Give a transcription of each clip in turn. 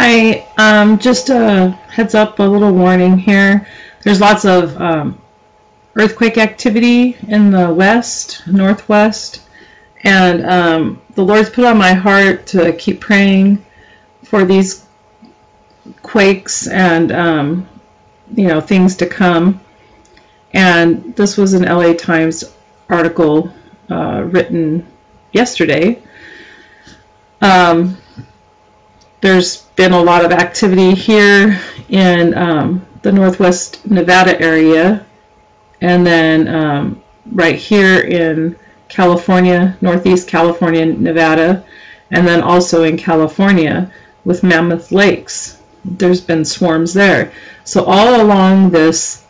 Hi, just a heads up, a little warning here. There's lots of earthquake activity in the west, northwest, and the Lord's put on my heart to keep praying for these quakes and things to come. And this was an LA Times article written yesterday. There's been a lot of activity here in the northwest Nevada area, and then right here in California, northeast California, Nevada, and then also in California with Mammoth Lakes. There's been swarms there. So all along this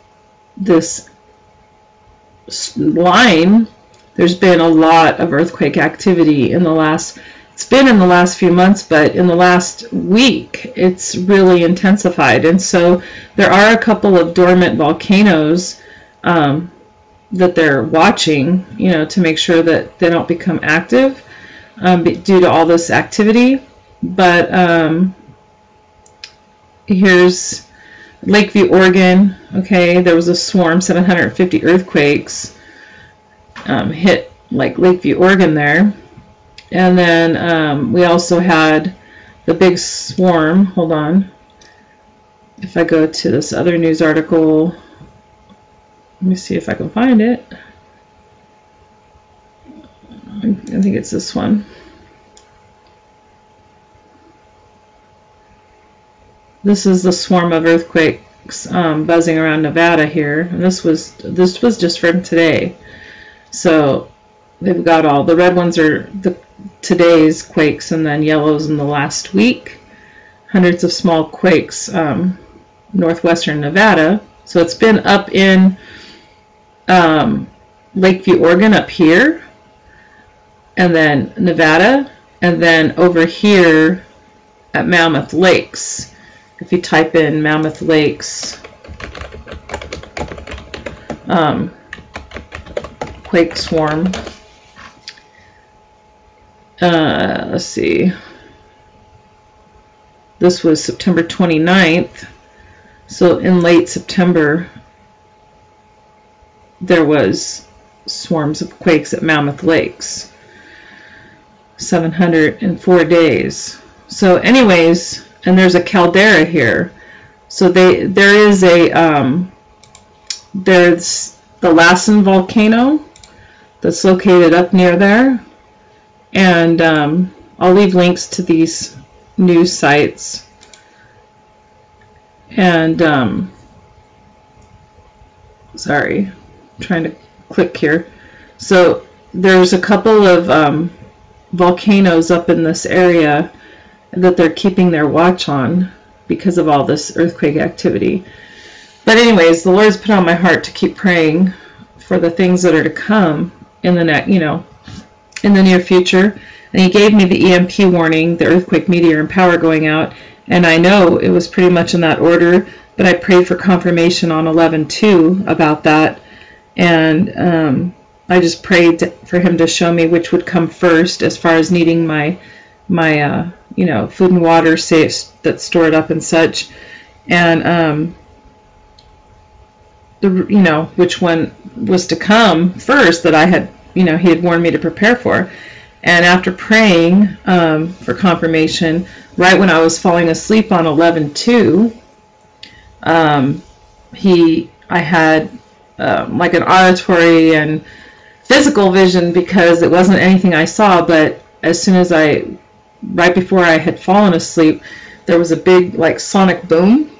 line, there's been a lot of earthquake activity in the last. It's been in the last few months, but in the last week it's really intensified. And so there are a couple of dormant volcanoes that they're watching, to make sure that they don't become active due to all this activity. But here's Lakeview, Oregon. Okay, there was a swarm, 750 earthquakes hit like Lakeview, Oregon there. And then we also had the big swarm. Hold on. If I go to this other news article, let me see if I can find it. I think it's this one. This is the swarm of earthquakes buzzing around Nevada here, and this was just from today. So they've got all the red ones are today's quakes, and then yellows in the last week. Hundreds of small quakes, northwestern Nevada. So it's been up in Lakeview, Oregon, up here, and then Nevada, and then over here at Mammoth Lakes. If you type in Mammoth Lakes quake swarm, let's see, this was September 29th, so in late September there was swarms of quakes at Mammoth Lakes, 704 days. So anyways, and there's a caldera here, so there's the Lassen Volcano that's located up near there. And I'll leave links to these news sites. And sorry, I'm trying to click here. So there's a couple of volcanoes up in this area that they're keeping their watch on because of all this earthquake activity. But anyways, the Lord's put on my heart to keep praying for the things that are to come in the in the near future. And he gave me the EMP warning, the earthquake, meteor, and power going out, and I know it was pretty much in that order, but I prayed for confirmation on 11/2 about that, and I just prayed for him to show me which would come first as far as needing my food and water safe that's stored up and such, and which one was to come first that I had, he had warned me to prepare for. And after praying for confirmation, right when I was falling asleep on 11/2, I had like an auditory and physical vision, because it wasn't anything I saw, but as soon as right before I had fallen asleep, there was a big like sonic boom,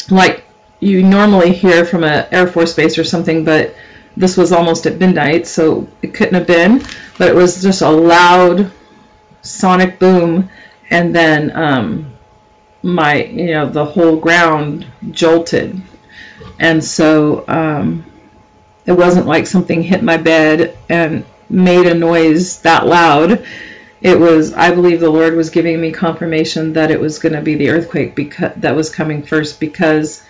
like you normally hear from an Air Force base or something, but this was almost at midnight, so it couldn't have been, but it was just a loud sonic boom, and then the whole ground jolted. And so it wasn't like something hit my bed and made a noise that loud. It was, I believe the Lord was giving me confirmation that it was going to be the earthquake that was coming first, because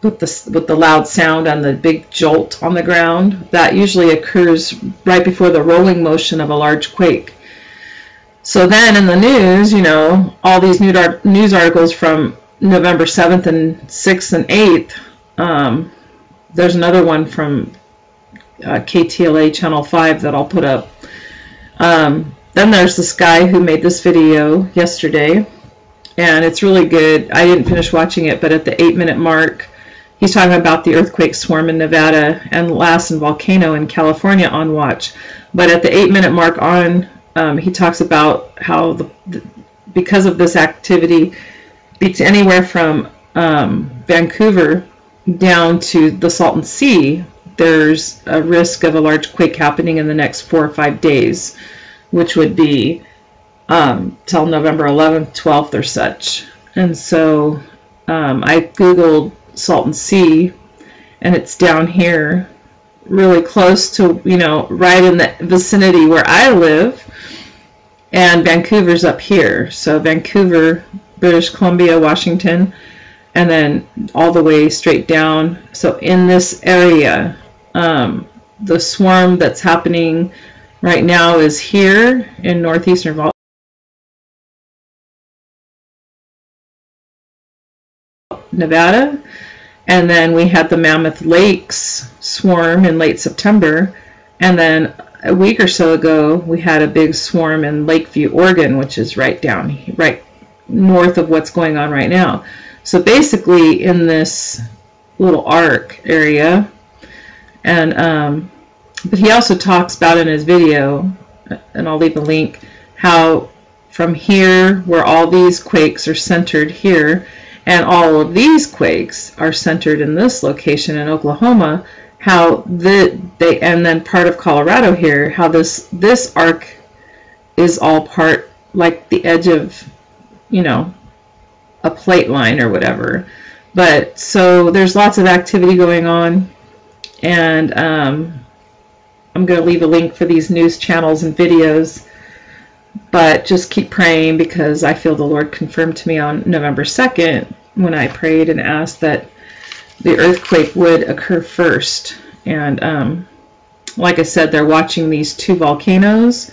with the loud sound and the big jolt on the ground, that usually occurs right before the rolling motion of a large quake. So then in the news, you know, all these news articles from November 7th and 6th and 8th. There's another one from KTLA Channel 5 that I'll put up. Then there's this guy who made this video yesterday, and it's really good. I didn't finish watching it, but at the 8-minute mark, he's talking about the earthquake swarm in Nevada and Lassen Volcano in California on watch. But at the 8-minute mark he talks about how because of this activity, it's anywhere from Vancouver down to the Salton Sea, there's a risk of a large quake happening in the next 4 or 5 days, which would be till November 11th, 12th or such. And so I Googled Salton Sea, and it's down here, really close to, you know, right in the vicinity where I live, and Vancouver's up here. So Vancouver, British Columbia, Washington, and then all the way straight down. So in this area, the swarm that's happening right now is here in northeastern Nevada, and then we had the Mammoth Lakes swarm in late September, and then a week or so ago we had a big swarm in Lakeview, Oregon, which is right north of what's going on right now. So basically in this little arc area, and but he also talks about in his video, and I'll leave a link, how from here, where all these quakes are centered here, and all of these quakes are centered in this location in Oklahoma, how and then part of Colorado here, how this arc is all part, like the edge of, you know, a plate line or whatever. But so there's lots of activity going on, and I'm going to leave a link for these news channels and videos, but just keep praying, because I feel the Lord confirmed to me on November 2nd when I prayed and asked that the earthquake would occur first. And like I said, they're watching these 2 volcanoes,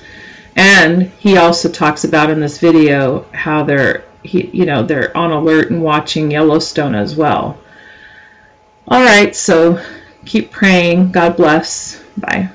and he also talks about in this video how they're on alert and watching Yellowstone as well. All right, so keep praying. God bless. Bye.